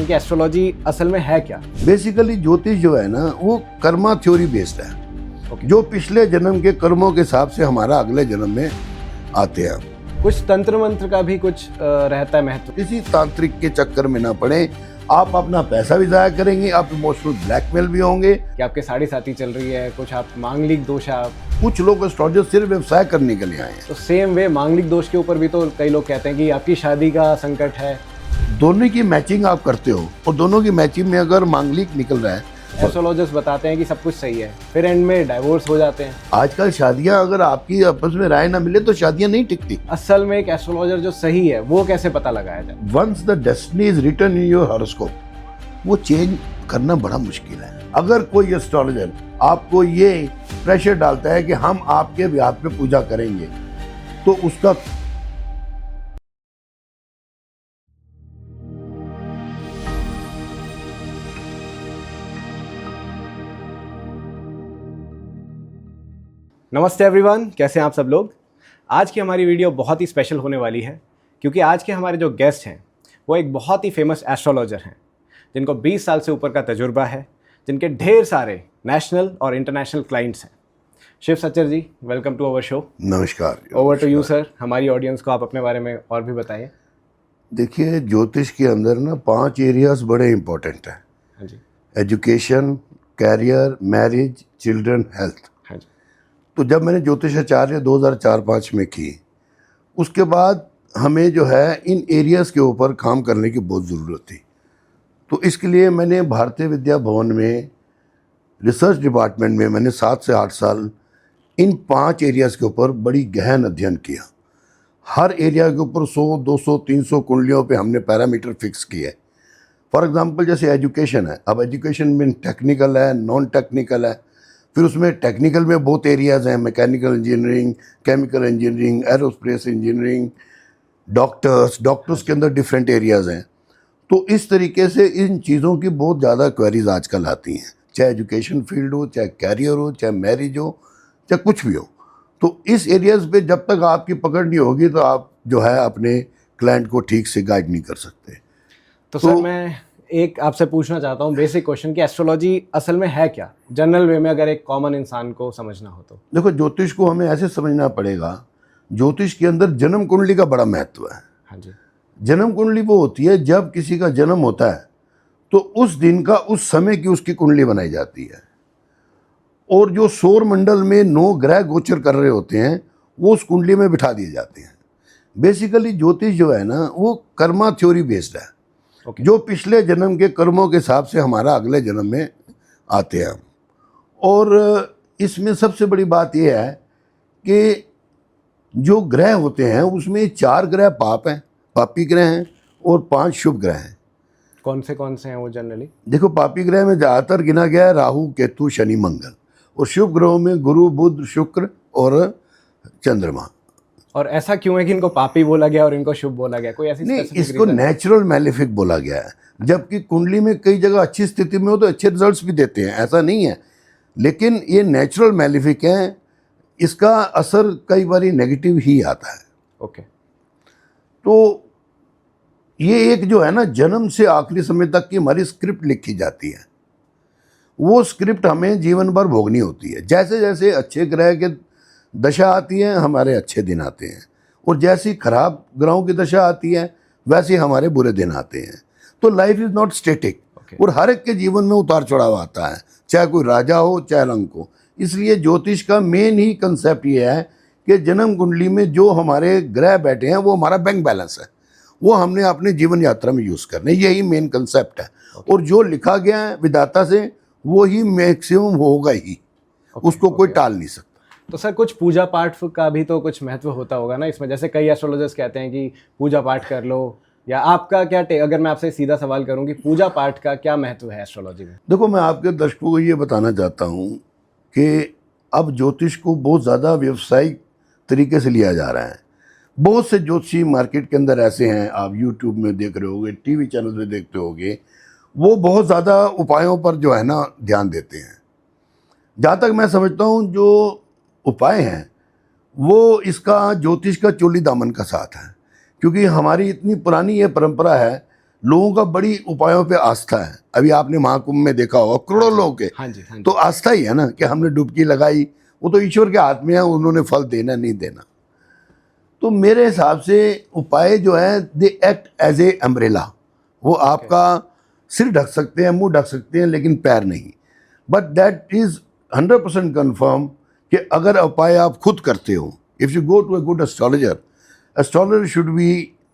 Question कि astrology असल में है क्या? बेसिकली ज्योतिष जो है ना वो कर्मा थ्योरी बेस्ड है। जो पिछले जन्म के कर्मों के हिसाब से हमारा अगले जन्म में आते हैं। कुछ तंत्र मंत्र का भी कुछ रहता है महत्व? किसी तांत्रिक के चक्कर में ना पड़े, आप अपना पैसा भी जाया करेंगे, आप इमोशनल ब्लैकमेल भी होंगे। कि आपके साढ़े साथी चल रही है, कुछ आप मांगलिक दोष है। कुछ लोग एस्ट्रोलॉजर सिर्फ व्यवसाय करने के लिए आए हैं। तो सेम वे मांगलिक दोष के ऊपर भी तो कई लोग कहते हैं कि आपकी शादी का संकट है। दोनों की मैचिंग आप करते हो और दोनों की मैचिंग में अगर मांगलिक निकल रहा है, एस्ट्रोलॉजर्स बताते हैं कि सब कुछ सही है, फिर एंड में डाइवोर्स हो जाते हैं। आजकल शादियां अगर आपकी आपस में राय ना मिले तो शादियां नहीं टिकती। असल में एक एस्ट्रोलॉजर जो सही है वो कैसे पता लगाया जाए? Once the destiny is written in your horoscope, वो चेंज करना बड़ा मुश्किल है। अगर कोई एस्ट्रोलॉजर आपको ये प्रेशर डालता है कि हम आपके ब्याह पे पूजा करेंगे, तो उसका नमस्ते एवरीवन, कैसे हैं आप सब लोग? आज की हमारी वीडियो बहुत ही स्पेशल होने वाली है क्योंकि आज के हमारे जो गेस्ट हैं वो एक बहुत ही फेमस एस्ट्रोलॉजर हैं जिनको 20 साल से ऊपर का तजुर्बा है, जिनके ढेर सारे नेशनल और इंटरनेशनल क्लाइंट्स हैं। Shiv Sachar ji, welcome to our show. नमस्कार। Over to you sir. हमारी ऑडियंस को आप अपने बारे में और भी बताइए। देखिए, ज्योतिष के अंदर ना 5 एरियाज बड़े इंपॉर्टेंट हैं। हाँ जी। Education, career, marriage, children, health. हाँ जी। तो जब मैंने ज्योतिषाचार्य 2004-05 में की, उसके बाद हमें जो है इन एरियाज़ के ऊपर काम करने की बहुत ज़रूरत थी। तो इसके लिए मैंने भारतीय विद्या भवन में रिसर्च डिपार्टमेंट में मैंने 7 से 8 साल इन 5 एरियाज़ के ऊपर बड़ी गहन अध्ययन किया। हर एरिया के ऊपर 100, 200, 300 कुंडलियों पे हमने पैरामीटर फिक्स किए। फॉर एग्जांपल जैसे एजुकेशन है, अब एजुकेशन में टेक्निकल है, नॉन टेक्निकल है। फिर उसमें टेक्निकल में बहुत एरियाज़ हैं, mechanical engineering, chemical engineering, aerospace engineering, doctors के अंदर डिफरेंट एरियाज़ हैं। तो इस तरीके से इन चीज़ों की बहुत ज़्यादा क्वेरीज आजकल आती हैं, चाहे एजुकेशन फील्ड हो, चाहे कैरियर हो, चाहे मैरिज हो, चाहे कुछ भी हो। तो इस एरियाज़ पे जब तक आपकी पकड़ नहीं होगी तो आप जो है अपने क्लाइंट को ठीक से गाइड नहीं कर सकते। तो सर मैं एक आपसे पूछना चाहता हूँ बेसिक क्वेश्चन कि एस्ट्रोलॉजी असल में है क्या, जनरल वे में, अगर एक कॉमन इंसान को समझना हो तो? देखो, ज्योतिष को हमें ऐसे समझना पड़ेगा, ज्योतिष के अंदर जन्म कुंडली का बड़ा महत्व है। हाँ जी। जन्म कुंडली वो होती है जब किसी का जन्म होता है तो उस दिन का उस समय की उसकी कुंडली बनाई जाती है, और जो सौर मंडल में 9 ग्रह गोचर कर रहे होते हैं वो उस कुंडली में बिठा दिए जाते हैं। बेसिकली ज्योतिष जो है ना वो कर्मा थ्योरी बेस्ड है। जो पिछले जन्म के कर्मों के हिसाब से हमारा अगले जन्म में आते हैं। और इसमें सबसे बड़ी बात यह है कि जो ग्रह होते हैं उसमें 4 ग्रह पापी ग्रह हैं और 5 शुभ ग्रह हैं। कौन से हैं वो जनरली? देखो, पापी ग्रह में ज़्यादातर गिना गया है राहु, केतु, शनि, मंगल, और शुभ ग्रहों में गुरु, बुध, शुक्र और चंद्रमा। और ऐसा क्यों है कि इनको पापी बोला गया और इनको शुभ बोला गया? कोई ऐसी नहीं, इसको नेचुरल मैलेफिक बोला गया है। जबकि कुंडली में कई जगह अच्छी स्थिति में हो तो अच्छे रिजल्ट्स भी देते हैं, ऐसा नहीं है, लेकिन ये नेचुरल मैलेफिक है। इसका असर कई बार नेगेटिव ही आता है। ओके। तो ये एक जो है ना जन्म से आखिरी समय तक की हमारी स्क्रिप्ट लिखी जाती है, वो स्क्रिप्ट हमें जीवन भर भोगनी होती है। जैसे जैसे अच्छे ग्रह के दशा आती है हमारे अच्छे दिन आते हैं, और जैसी खराब ग्रहों की दशा आती है वैसे हमारे बुरे दिन आते हैं। तो लाइफ इज़ नॉट स्टेटिक, और हर एक के जीवन में उतार चढ़ाव आता है, चाहे कोई राजा हो चाहे रंक हो। इसलिए ज्योतिष का मेन ही कंसेप्ट ये है कि जन्म कुंडली में जो हमारे ग्रह बैठे हैं वो हमारा बैंक बैलेंस है, वो हमने अपने जीवन यात्रा में यूज़ करने, यही मेन कंसेप्ट है। और जो लिखा गया है विधाता से वो ही मैक्सिमम होगा ही, उसको कोई टाल नहीं सकता। तो सर कुछ पूजा पाठ का भी तो कुछ महत्व होता होगा ना इसमें? जैसे कई एस्ट्रोलॉजर्स कहते हैं कि पूजा पाठ कर लो, या आपका क्या अगर मैं आपसे सीधा सवाल करूं कि पूजा पाठ का क्या महत्व है एस्ट्रोलॉजी में? देखो, मैं आपके दर्शकों को ये बताना चाहता हूँ कि अब ज्योतिष को बहुत ज़्यादा व्यावसायिक तरीके से लिया जा रहा है। बहुत से ज्योतिषी मार्केट के अंदर ऐसे हैं, आप यूट्यूब में देख रहे होगे, टीवी चैनल में देखते होगे, वो बहुत ज़्यादा उपायों पर जो है ना ध्यान देते हैं। जहाँ तक मैं समझता हूँ जो उपाय हैं वो इसका ज्योतिष का चोली दामन का साथ है, क्योंकि हमारी इतनी पुरानी ये परंपरा है, लोगों का बड़ी उपायों पे आस्था है। अभी आपने महाकुंभ में देखा होगा करोड़ों लोग के, हाँ जी, हाँ जी। तो आस्था ही है ना कि हमने डुबकी लगाई, वो तो ईश्वर के हाथ में है, उन्होंने फल देना नहीं देना। तो मेरे हिसाब से उपाय जो है they act as a umbrella. वो आपका सिर ढक सकते हैं, मुंह ढक सकते हैं, लेकिन पैर नहीं। बट दैट इज 100% कन्फर्म कि अगर उपाय आप खुद करते हो, if you go to a good astrologer should be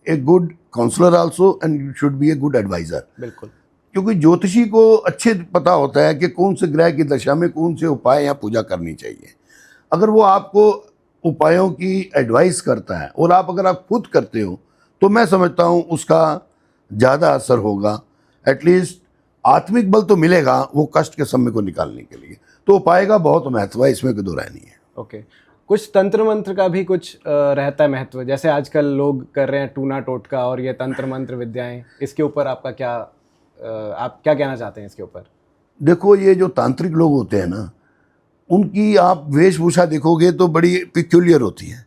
a good counsellor also and should be a good advisor. बिल्कुल। क्योंकि ज्योतिषी को अच्छे पता होता है कि कौन से ग्रह की दशा में कौन से उपाय या पूजा करनी चाहिए। अगर वो आपको उपायों की एडवाइस करता है और अगर आप खुद करते हो, तो मैं समझता हूँ उसका ज़्यादा असर होगा। एटलीस्ट आत्मिक बल तो मिलेगा वो कष्ट के समय को निकालने के लिए। तो उपाय का बहुत महत्व है, इसमें कोई दो राय नहीं है। ओके। कुछ तंत्र मंत्र का भी कुछ रहता है महत्व, जैसे आजकल लोग कर रहे हैं टूना टोटका और ये तंत्र मंत्र विद्याएं, इसके ऊपर आपका क्या आप क्या कहना चाहते हैं इसके ऊपर? देखो, ये जो तांत्रिक लोग होते हैं ना, उनकी आप वेशभूषा देखोगे तो बड़ी पिक्यूलियर होती है।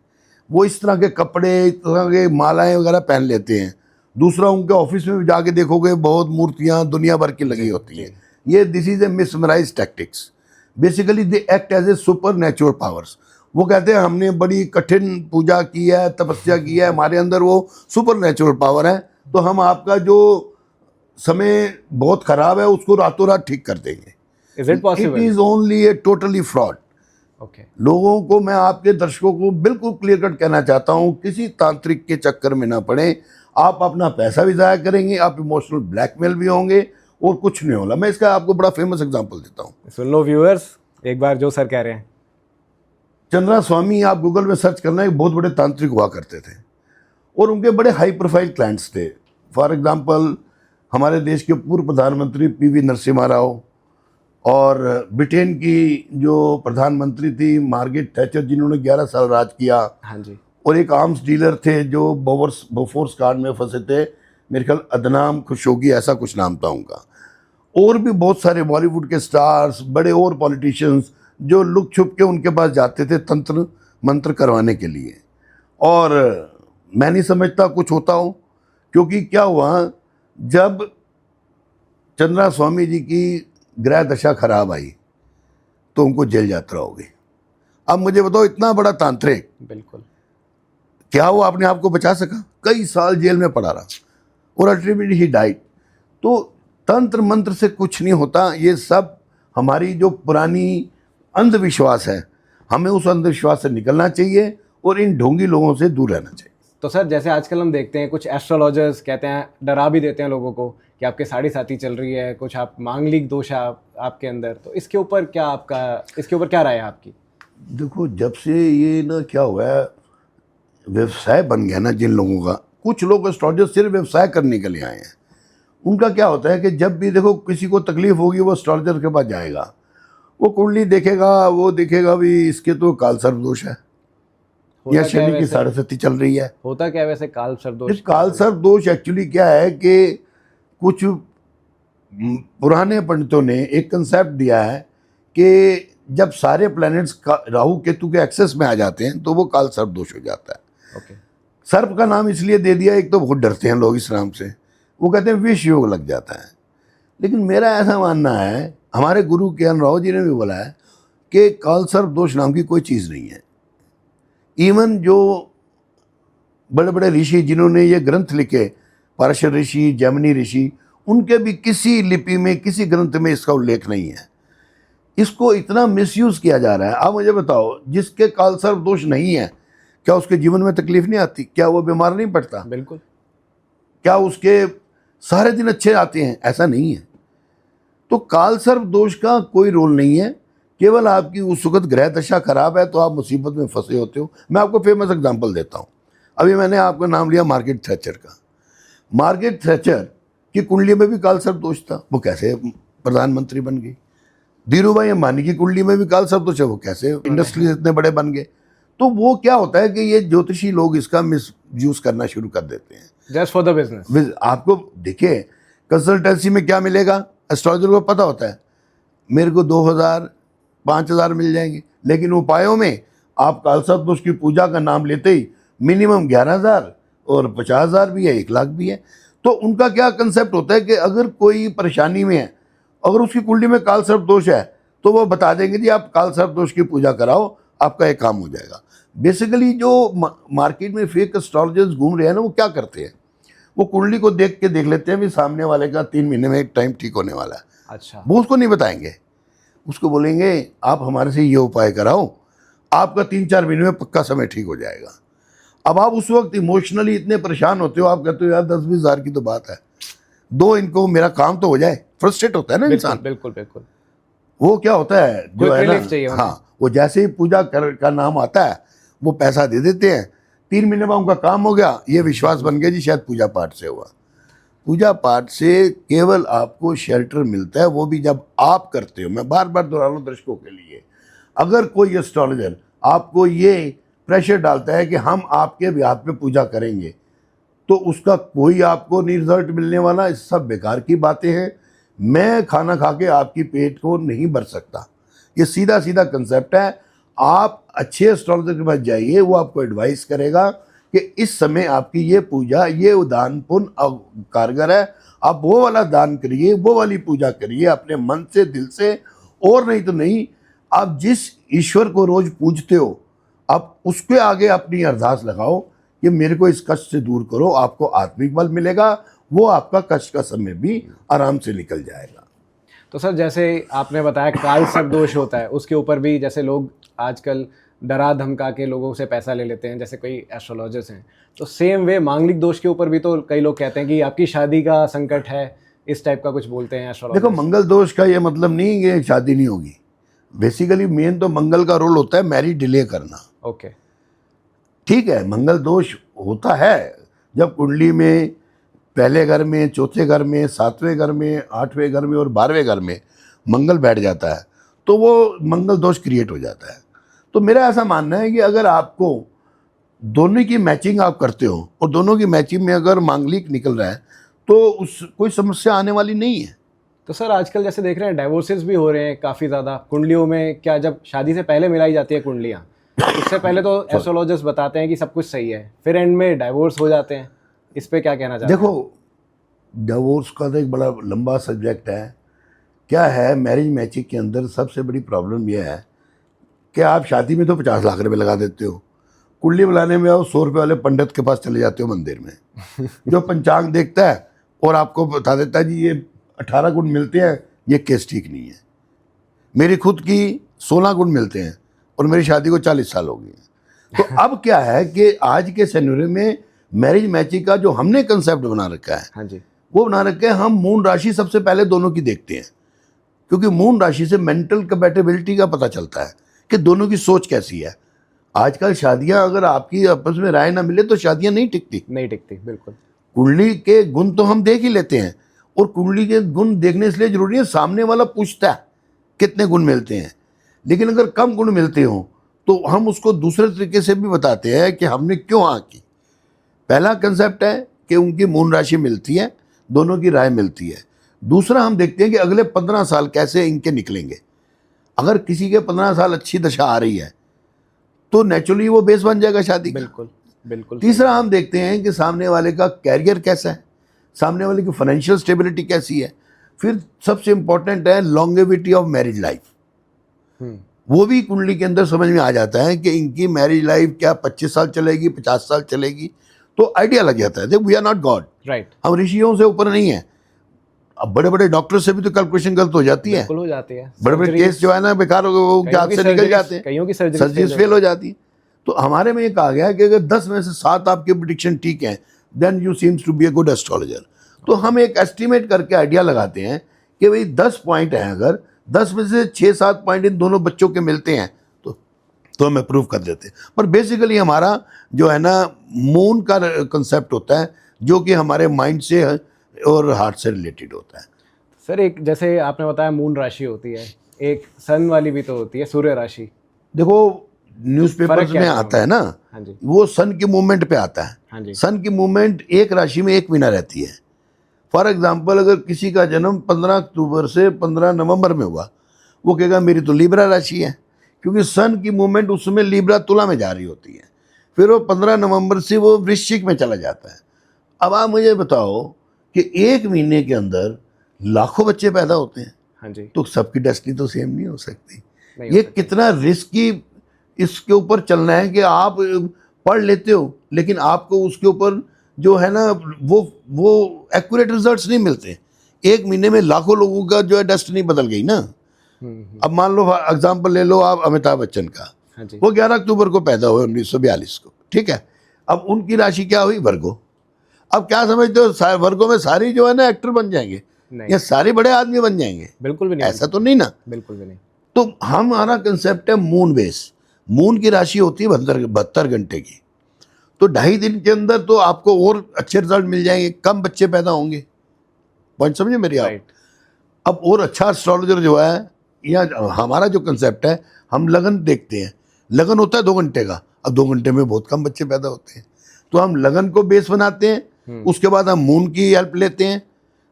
वो इस तरह के कपड़े, इस तरह के मालाएं वगैरह पहन लेते हैं। दूसरा, उनके ऑफिस में भी जाके देखोगे बहुत मूर्तियां दुनिया भर की लगी होती हैं। ये this is a mesmerise tactics. Basically they act as a supernatural powers. वो कहते हैं हमने बड़ी कठिन पूजा की है, तपस्या की है, हमारे अंदर वो सुपर नेचुरल पावर है, तो हम आपका जो समय बहुत खराब है उसको रातों रात ठीक कर देंगे। Is it possible? It is only a totally fraud. Okay. लोगों को, मैं आपके दर्शकों को बिल्कुल क्लियर कट कहना चाहता हूं, किसी तांत्रिक के चक्कर में ना पड़े। आप अपना पैसा भी ज़ाया करेंगे, आप इमोशनल ब्लैकमेल भी होंगे और कुछ नहीं होगा। मैं इसका आपको बड़ा फेमस एग्जांपल देता हूं। सुन लो व्यूअर्स एक बार जो सर कह रहे हैं। चंद्रा स्वामी, आप गूगल में सर्च करना, एक बहुत बड़े तांत्रिक हुआ करते थे और उनके बड़े हाई प्रोफाइल क्लाइंट्स थे। फॉर एग्जांपल, हमारे देश के पूर्व प्रधानमंत्री पीवी नरसिम्हा राव और ब्रिटेन की जो प्रधानमंत्री थी मार्गरेट थैचर, जिन्होंने 11 साल राज किया। हाँ जी। और एक आर्म्स डीलर थे जो बोफोर्स कांड में फंसे थे, मेरे ख्याल अदनाम खुशोगी, ऐसा कुछ नाम था उनका। और भी बहुत सारे बॉलीवुड के स्टार्स, बड़े और पॉलिटिशियंस जो लुक छुप के उनके पास जाते थे तंत्र मंत्र करवाने के लिए। और मैं नहीं समझता कुछ होता हो, क्योंकि क्या हुआ, जब चंद्रा स्वामी जी की ग्रह दशा खराब आई तो उनको जेल यात्रा हो गई। अब मुझे बताओ, इतना बड़ा तांत्रिक, बिल्कुल, क्या वो अपने आप को बचा सका? कई साल जेल में पड़ा रहा और अल्टीमेटली ही डाइड। तो तंत्र मंत्र से कुछ नहीं होता। ये सब हमारी जो पुरानी अंधविश्वास है, हमें उस अंधविश्वास से निकलना चाहिए और इन ढोंगी लोगों से दूर रहना चाहिए। तो सर जैसे आजकल हम देखते हैं कुछ एस्ट्रोलॉजर्स कहते हैं, डरा भी देते हैं लोगों को कि आपके साढ़े साथी चल रही है, कुछ आप मांगलिक दोष है आपके अंदर। तो इसके ऊपर क्या राय है आपकी? देखो, जब से ये ना क्या हुआ है, व्यवसाय बन गया ना जिन लोगों का, कुछ लोग एस्ट्रोलॉजर सिर्फ व्यवसाय करने के लिए आए हैं। उनका क्या होता है कि जब भी देखो किसी को तकलीफ होगी वो एस्ट्रोलॉजर के पास जाएगा, वो कुंडली देखेगा, वो देखेगा भी इसके तो काल सर्प दोष है या शनि की 7.5 चल रही है। होता क्या वैसे काल सर्प दोष? काल सर्प दोष एक्चुअली क्या है कि कुछ पुराने पंडितों ने एक कंसेप्ट दिया है कि जब सारे प्लैनेट्स राहु केतु के एक्सेस में आ जाते हैं तो वो काल सर्प दोष हो जाता है। ओके। सर्प का नाम इसलिए दे दिया, एक तो बहुत डरते हैं लोग इस नाम से, वो कहते हैं विष योग लग जाता है। लेकिन मेरा ऐसा मानना है, हमारे गुरु के एन राव जी ने भी बोला है कि काल सर्प दोष नाम की कोई चीज़ नहीं है। इवन जो बड़े बड़े ऋषि जिन्होंने ये ग्रंथ लिखे, पारशर ऋषि, जैमिनी ऋषि, उनके भी किसी लिपि में, किसी ग्रंथ में इसका उल्लेख नहीं है। इसको इतना मिसयूज किया जा रहा है। आप मुझे बताओ, जिसके काल सर्प दोष नहीं है, क्या उसके जीवन में तकलीफ नहीं आती? क्या वो बीमार नहीं पड़ता? बिल्कुल। क्या उसके सारे दिन अच्छे आते हैं? ऐसा नहीं है। तो काल सर्प दोष का कोई रोल नहीं है, केवल आपकी उस वक्त ग्रह दशा खराब है तो आप मुसीबत में फंसे होते हो। मैं आपको फेमस एग्जांपल देता हूँ। अभी मैंने आपका नाम लिया मार्गरेट थैचर का। मार्गरेट थैचर की कुंडली में भी काल सर्प दोष था, वो कैसे प्रधानमंत्री बन गई? धीरूभाई अंबानी की कुंडली में भी काल सर्प दोष है, वो कैसे इंडस्ट्रीज इतने बड़े बन गए? तो वो क्या होता है कि ये ज्योतिषी लोग इसका मिस यूज करना शुरू कर देते हैं जस्ट फॉर द बिजनेस। आपको देखिए, कंसल्टेंसी में क्या मिलेगा, एस्ट्रोलॉजर को पता होता है मेरे को 2000 5000 मिल जाएंगे, लेकिन उपायों में आप काल सर्प दोष की पूजा का नाम लेते ही मिनिमम 11,000 और 50,000 भी है, 1 लाख भी है। तो उनका क्या कंसेप्ट होता है कि अगर कोई परेशानी में है, अगर उसकी कुंडली में काल सर्प दोष है, तो वो बता देंगे जी आप काल सर्प दोष की पूजा कराओ, आपका एक काम हो जाएगा। बेसिकली जो मार्केट में फेक एस्ट्रोलॉजर्स घूम रहे हैं ना, वो क्या करते हैं, वो कुंडली को देख के देख लेते हैं भी सामने वाले का 3 महीने में एक टाइम ठीक होने वाला है। अच्छा। वो उसको नहीं बताएंगे, उसको बोलेंगे आप हमारे से ये उपाय कराओ, आपका 3-4 महीने में पक्का समय ठीक हो जाएगा। अब आप उस वक्त इमोशनली इतने परेशान होते हो, आप कहते हो यार 10-20 हज़ार की तो बात है, दो इनको मेरा काम तो हो जाए। फ्रस्ट्रेट होता है ना इंसान। बिल्कुल बिल्कुल। वो क्या होता है जो है ना, हाँ, वो जैसे ही पूजा का नाम आता है वो पैसा दे देते हैं, 3 महीने में उनका काम हो गया, ये विश्वास बन गया जी शायद पूजा पाठ से हुआ। पूजा पाठ से केवल आपको शेल्टर मिलता है, वो भी जब आप करते हो। मैं बार बार दोहरा रहा हूं दर्शकों के लिए, अगर कोई एस्ट्रोलॉजर आपको ये प्रेशर डालता है कि हम आपके ब्याह पे पूजा करेंगे, तो उसका कोई आपको नहीं रिजल्ट मिलने वाला। इस सब बेकार की बातें हैं। मैं खाना खा के आपकी पेट को नहीं भर सकता, ये सीधा सीधा कंसेप्ट है। आप अच्छे एस्ट्रोलॉजर के पास जाइए, वो आपको एडवाइस करेगा कि इस समय आपकी ये पूजा, ये दान पुण्य कारगर है, आप वो वाला दान करिए, वो वाली पूजा करिए अपने मन से, दिल से, और नहीं तो नहीं। आप जिस ईश्वर को रोज पूजते हो, आप उसके आगे अपनी अरदास लगाओ कि मेरे को इस कष्ट से दूर करो, आपको आत्मिक बल मिलेगा, वो आपका कष्ट का समय भी आराम से निकल जाएगा। तो सर जैसे आपने बताया काल सर्प दोष होता है, उसके ऊपर भी जैसे लोग आजकल डरा धमका के लोगों से पैसा ले लेते हैं, जैसे कोई एस्ट्रोलॉजर्स हैं, तो सेम वे मांगलिक दोष के ऊपर भी तो कई लोग कहते हैं कि आपकी शादी का संकट है, इस टाइप का कुछ बोलते हैं एस्ट्रोलॉजर्स। देखो, मंगल दोष का ये मतलब नहीं कि शादी नहीं होगी। बेसिकली मेन तो मंगल का रोल होता है मैरिज डिले करना। ओके, ठीक है, मंगल दोष होता है जब कुंडली में पहले घर में, चौथे घर में, 7वें घर में, 8वें घर में और 12वें घर में मंगल बैठ जाता है, तो वो मंगल दोष क्रिएट हो जाता है। तो मेरा ऐसा मानना है कि अगर आपको दोनों की मैचिंग आप करते हो और दोनों की मैचिंग में अगर मांगलिक निकल रहा है, तो उस कोई समस्या आने वाली नहीं है। तो सर आजकल जैसे देख रहे हैं डाइवोर्सेस भी हो रहे हैं काफ़ी ज़्यादा कुंडलियों में। क्या जब शादी से पहले मिलाई जाती है कुंडलियाँ, उससे पहले तो एस्ट्रोलॉजर्स बताते हैं कि सब कुछ सही है, फिर एंड में डाइवोर्स हो जाते हैं, इस पे क्या कहना चाहते हैं? देखो, डिवोर्स का तो एक बड़ा लंबा सब्जेक्ट है। क्या है, मैरिज मैचिंग के अंदर सबसे बड़ी प्रॉब्लम यह है कि आप शादी में तो 50 लाख रुपए लगा देते हो, कुंडली बुलाने में आओ 100 रुपये वाले पंडित के पास चले जाते हो मंदिर में जो पंचांग देखता है और आपको बता देता है जी ये 18 गुण मिलते हैं, ये केस ठीक नहीं है। मेरी खुद की 16 गुण मिलते हैं और मेरी शादी को 40 साल हो गए हैं। तो अब क्या है कि आज के सिनेरियो में मैरिज मैचिंग का जो हमने कंसेप्ट बना रखा है, हाँ जी, वो बना रखा है, हम मून राशि सबसे पहले दोनों की देखते हैं, क्योंकि मून राशि से मेंटल कंपैटिबिलिटी का पता चलता है कि दोनों की सोच कैसी है। आजकल शादियां अगर आपकी आपस में राय ना मिले तो शादियां नहीं टिकती। बिल्कुल। कुंडली के गुण तो हम देख ही लेते हैं, और कुंडली के गुण देखने इसलिए जरूरी है, सामने वाला पूछता है कितने गुण मिलते हैं। लेकिन अगर कम गुण मिलते हो तो हम उसको दूसरे तरीके से भी बताते हैं कि हमने क्यों हाँ की। पहला कंसेप्ट है कि उनकी मून राशि मिलती है, दोनों की राय मिलती है। दूसरा हम देखते हैं कि अगले 15 साल कैसे इनके निकलेंगे। अगर किसी के 15 साल अच्छी दशा आ रही है तो नेचुरली वो बेस बन जाएगा शादी का। बिल्कुल बिल्कुल। तीसरा हम देखते हैं कि सामने वाले का कैरियर कैसा है, सामने वाले की फाइनेंशियल स्टेबिलिटी कैसी है। फिर सबसे इंपॉर्टेंट है लॉन्गेविटी ऑफ मैरिज लाइफ। वो भी कुंडली के अंदर समझ में आ जाता है कि इनकी मैरिज लाइफ क्या 25 साल चलेगी, 50 साल चलेगी, तो आइडिया लग जाता है। देखो, we are not God, right, हम ऋषियों से ऊपर नहीं है। अब बड़े बड़े डॉक्टर से भी तो कैलकुलेशन गलत हो जाती है, बिल्कुल हो जाती है। बड़े बड़े केस जो है ना बेकार हो गए, वो क्या से निकल जाते हैं, कईयों की सर्जरीज फेल हो जाती है। तो हमारे में ये कहा गया है कि अगर 10 में से 7 आपके प्रिडिक्शन ठीक है, then you seems to be a good astrologer. तो हम एक एस्टिमेट करके आइडिया लगाते हैं कि भाई 10 पॉइंट हैं, अगर 10 में से 6-7 पॉइंट इन दोनों बच्चों के मिलते हैं तो हम अप्रूव कर देते हैं। पर बेसिकली हमारा जो है ना मून का कंसेप्ट होता है, जो कि हमारे माइंड से और हार्ट से रिलेटेड होता है। सर एक जैसे आपने बताया मून राशि होती है, एक सन वाली भी तो होती है, सूर्य राशि। देखो, न्यूज़पेपर्स में आता है ना, हाँ जी, वो सन की मूवमेंट पे आता है। हाँ जी, सन की मूवमेंट एक राशि में एक महीना रहती है। फॉर एग्जांपल, अगर किसी का जन्म 15 अक्टूबर से 15 नवंबर में हुआ, वो कहेगा मेरी तो लिब्रा राशि है, क्योंकि सन की मूवमेंट उस समय लिब्रा तुला में जा रही होती है। फिर वो 15 नवंबर से वो वृश्चिक में चला जाता है। अब आप मुझे बताओ कि एक महीने के अंदर लाखों बच्चे पैदा होते हैं, हाँ जी, तो सबकी डेस्टिनी तो सेम नहीं हो सकती। नहीं हो ये सकती। कितना रिस्की इसके ऊपर चलना है कि आप पढ़ लेते हो लेकिन आपको उसके ऊपर जो है ना वो एक्यूरेट रिजल्ट्स नहीं मिलते। एक महीने में लाखों लोगों का जो है डेस्टिनी बदल गई ना। अब मान लो एग्जांपल ले लो आप अमिताभ बच्चन का, हाँ जी, वो 11 अक्टूबर को पैदा हुए 1942 को, ठीक है। अब उनकी राशि क्या हुई? वर्गो। अब क्या समझते हो वर्गो में सारी जो है ना एक्टर बन जाएंगे नहीं, या सारे बड़े आदमी बन जाएंगे? बिल्कुल भी नहीं ऐसा तो नहीं ना। बिल्कुल भी नहीं। तो हमारा कंसेप्ट है मून बेस। मून की राशि होती है 72 घंटे की, तो 2.5 दिन के अंदर तो आपको और अच्छे रिजल्ट मिल जाएंगे, कम बच्चे पैदा होंगे। पॉइंट समझे मेरी आप? राइट, अब और अच्छा एस्ट्रोलॉजर जो है, या हमारा जो कंसेप्ट है, हम लगन देखते हैं। लगन होता है 2 घंटे का, अब 2 घंटे में बहुत कम बच्चे पैदा होते हैं, तो हम लगन को बेस बनाते हैं। उसके बाद हम मून की हेल्प लेते हैं,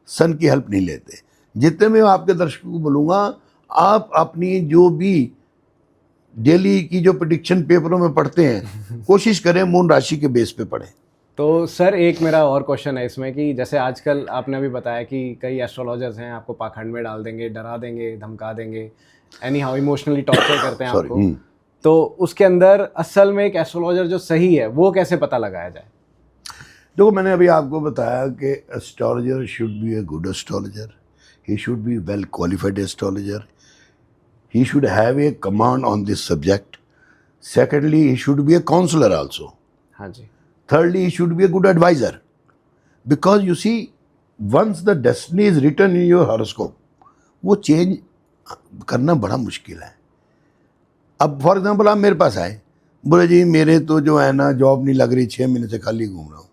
सन की हेल्प नहीं लेते। जितने में आपके दर्शकों को बोलूँगा, आप अपनी जो भी डेली की जो प्रेडिक्शन पेपरों में पढ़ते हैं, कोशिश करें मून राशि के बेस पे पढ़ें। तो सर एक मेरा और क्वेश्चन है इसमें कि जैसे आजकल आपने अभी बताया कि कई एस्ट्रोलॉजर्स हैं, आपको पाखंड में डाल देंगे, डरा देंगे, धमका देंगे, एनी हाउ इमोशनली टॉर्चर करते हैं आपको। तो उसके अंदर असल में एक एस्ट्रोलॉजर जो सही है वो कैसे पता लगाया जाए? देखो, मैंने अभी आपको बताया कि astrologer should be a good astrologer, he should be well qualified astrologer, he should have a command on this subject. Secondly, he should be a counselor also. हाँ जी, Thirdly, he should be a good advisor. Because you see, once the destiny is written in your horoscope, वो change करना बड़ा मुश्किल है। अब for example आप मेरे पास आए, बोले जी मेरे तो जो है ना जॉब नहीं लग रही, 6 महीने से खाली घूम रहा हूँ।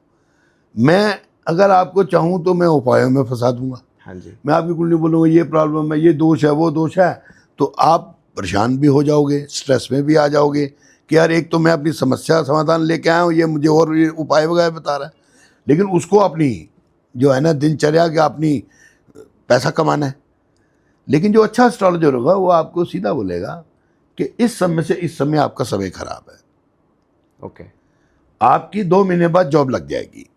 मैं अगर आपको चाहूँ तो मैं उपायों में फंसा दूंगा। हाँ जी, मैं आपकी कुंडली बोलूँगा ये प्रॉब्लम है, ये दोष है, वो दोष है, तो आप परेशान भी हो जाओगे, स्ट्रेस में भी आ जाओगे कि यार एक तो मैं अपनी समस्या समाधान लेके आया हूँ, ये मुझे और ये उपाय वगैरह बता रहा है, लेकिन उसको अपनी जो है ना दिनचर्या के अपनी पैसा कमाना है। लेकिन जो अच्छा एस्ट्रोलॉजर होगा वो आपको सीधा बोलेगा कि इस समय से इस समय आपका समय खराब है, ओके, आपकी 2 महीने बाद जॉब लग जाएगी।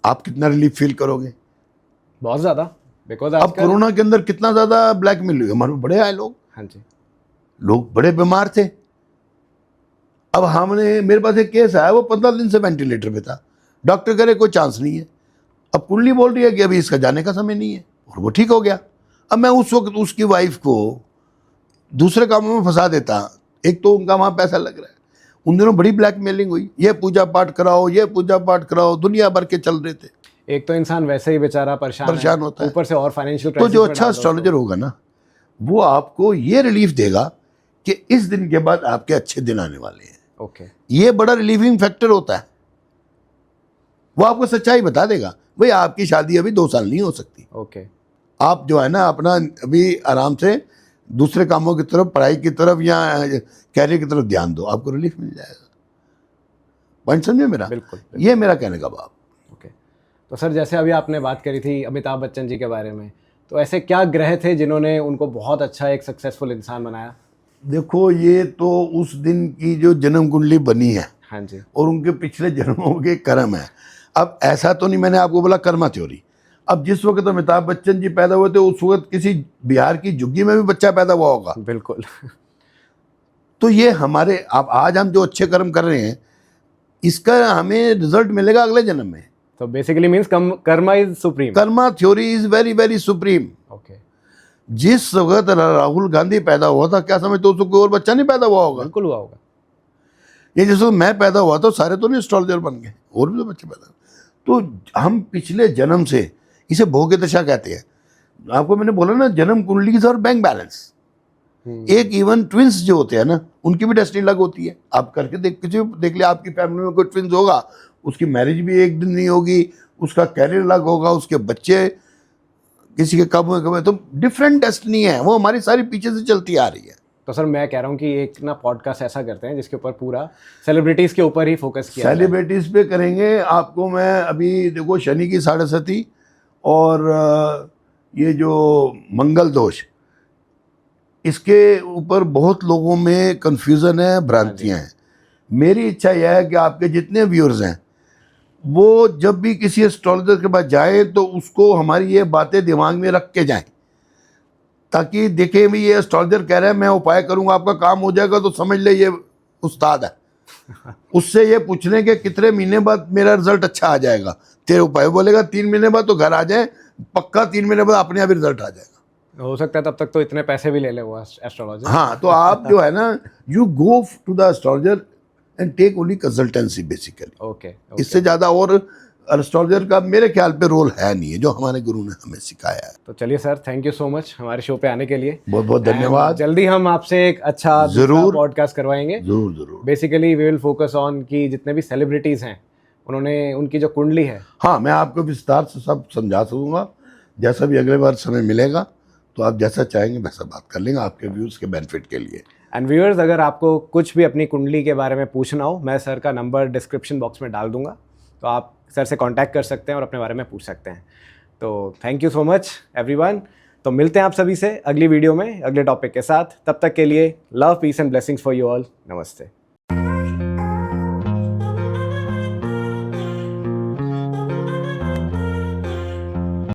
आप कितना रिलीफ फील करोगे? बहुत ज़्यादा, बिकॉज अब कोरोना के अंदर कितना ज़्यादा ब्लैकमेल हुई, हमारे बड़े आए लोग, हाँ जी, लोग बड़े बीमार थे। अब हमने, मेरे पास एक केस आया, वो 15 दिन से वेंटिलेटर पे था, डॉक्टर कह रहे कोई चांस नहीं है। अब कुंडली बोल रही है कि अभी इसका जाने का समय नहीं है, और वो ठीक हो गया। अब मैं उस वक्त उसकी वाइफ को दूसरे कामों में फंसा देता, एक तो उनका वहाँ पैसा लग रहा है, उन दिनों बड़ी ब्लैकमेलिंग हुई, ये पूजा पाठ कराओ, ये पूजा पाठ कराओ, दुनिया भर के चल रहे थे। एक तो इंसान वैसे ही बेचारा परेशान होता है, ऊपर से और फाइनेंशियल तो जो अच्छा एस्ट्रोलॉजर होगा ना, वो आपको ये रिलीफ देगा कि इस दिन के बाद आपके अच्छे दिन आने वाले हैं। ओके, ये बड़ा रिलीविंग फैक्टर होता है। वो आपको सच्चाई बता देगा, भाई आपकी शादी अभी 2 साल नहीं हो सकती, ओके, आप जो है ना अपना अभी आराम से दूसरे कामों की तरफ, पढ़ाई की तरफ या कैरियर की तरफ ध्यान दो, आपको रिलीफ मिल जाएगा। पॉइंट समझे मेरा? बिल्कुल, ये मेरा कहने का भाव। ओके। तो सर जैसे अभी आपने बात करी थी अमिताभ बच्चन जी के बारे में, तो ऐसे क्या ग्रह थे जिन्होंने उनको बहुत अच्छा एक सक्सेसफुल इंसान बनाया? देखो, ये तो उस दिन की जो जन्म कुंडली बनी है, हाँ जी, और उनके पिछले जन्मों के कर्म है। अब ऐसा तो नहीं, मैंने आपको बोला कर्मा थ्योरी। अब जिस वक्त अमिताभ बच्चन जी पैदा हुए थे, उस वक्त किसी बिहार की झुग्गी में भी बच्चा पैदा हुआ होगा। बिल्कुल। तो ये हमारे, अब आज हम जो अच्छे कर्म कर रहे हैं, इसका हमें रिजल्ट मिलेगा अगले जन्म में। तो basically means Karma is supreme. Karma theory is very very supreme. Okay, जिस वक्त राहुल गांधी पैदा हुआ था, क्या समझते हो उसको कोई और बच्चा नहीं पैदा हुआ होगा? बिल्कुल हुआ होगा। ये जिस वक्त मैं पैदा हुआ था, सारे तो नहीं एस्ट्रोलॉजर बन गए, और भी तो बच्चे पैदा। तो हम पिछले जन्म से, इसे भोग्य दशा कहते हैं। आपको मैंने बोला ना, जन्म कुंडली और बैंक बैलेंस। एक इवन ट्विंस जो होते हैं ना, उनकी भी डेस्टिनी अलग होती है। आप करके किसी देख लिया, आपकी फैमिली में कोई ट्विंस होगा, उसकी मैरिज भी एक दिन नहीं होगी, उसका कैरियर अलग होगा, उसके बच्चे किसी के कब हुए, तो डिफरेंट डेस्टिनी है, वो हमारी सारी पीछे से चलती आ रही है। तो सर मैं कह रहा हूँ कि एक ना पॉडकास्ट ऐसा करते हैं जिसके ऊपर पूरा सेलिब्रिटीज़ के ऊपर ही फोकस किया जाए। सेलिब्रिटीज़ पे करेंगे। आपको मैं अभी देखो, शनि की 7.5 और ये जो मंगल दोष, इसके ऊपर बहुत लोगों में कंफ्यूजन है, भ्रांतियां हैं। मेरी इच्छा यह है कि आपके जितने व्यूअर्स हैं वो जब भी किसी एस्ट्रोलॉजर के पास जाए तो उसको हमारी ये बातें दिमाग में रख के जाएं, ताकि देखें भी ये एस्ट्रोलॉजर कह रहा है मैं उपाय करूंगा आपका काम हो जाएगा, तो समझ ले ये उस्ताद है। उससे ये पूछ लें कि कितने महीने बाद मेरा रिजल्ट अच्छा आ जाएगा, तेरे उपाय बोलेगा 3 महीने बाद तो घर आ जाए, पक्का 3 महीने बाद अपने आप रिजल्ट आ जाएगा। हो सकता है तब तक तो इतने पैसे भी ले ले वो एस्ट्रोलॉजर। हाँ, तो आप जो है ना, you go to the astrologer and take only consultancy basically. Okay, इससे ज़्यादा और एस्ट्रोलॉजर का मेरे ख्याल पे रोल है नहीं है, जो हमारे गुरु ने हमें सिखाया है। तो चलिए sir, thank you so much हमारे शो पे आने के लिए। बहुत बहुत धन्यवाद। जल्दी हम आपसे एक अच्छा जरूर पॉडकास्ट करवाएंगे। जरूर जरूर। Basically we will focus on कि जितने भी सेलिब्रिटीज हैं उन्होंने उनकी जो कुंडली है। हाँ, मैं आपको विस्तार से सब समझा सकूंगा। जैसा भी अगले बार समय मिलेगा तो आप जैसा चाहेंगे वैसा बात कर लेंगे, आपके व्यूज़ के बेनिफिट के लिए। एंड व्यूअर्स, अगर आपको कुछ भी अपनी कुंडली के बारे में पूछना हो, मैं सर का नंबर डिस्क्रिप्शन बॉक्स में डाल दूंगा, तो आप सर से कांटेक्ट कर सकते हैं और अपने बारे में पूछ सकते हैं। तो thank you so much everyone. तो मिलते हैं आप सभी से अगली वीडियो में अगले टॉपिक के साथ। तब तक के लिए love, peace and blessings for you all. नमस्ते।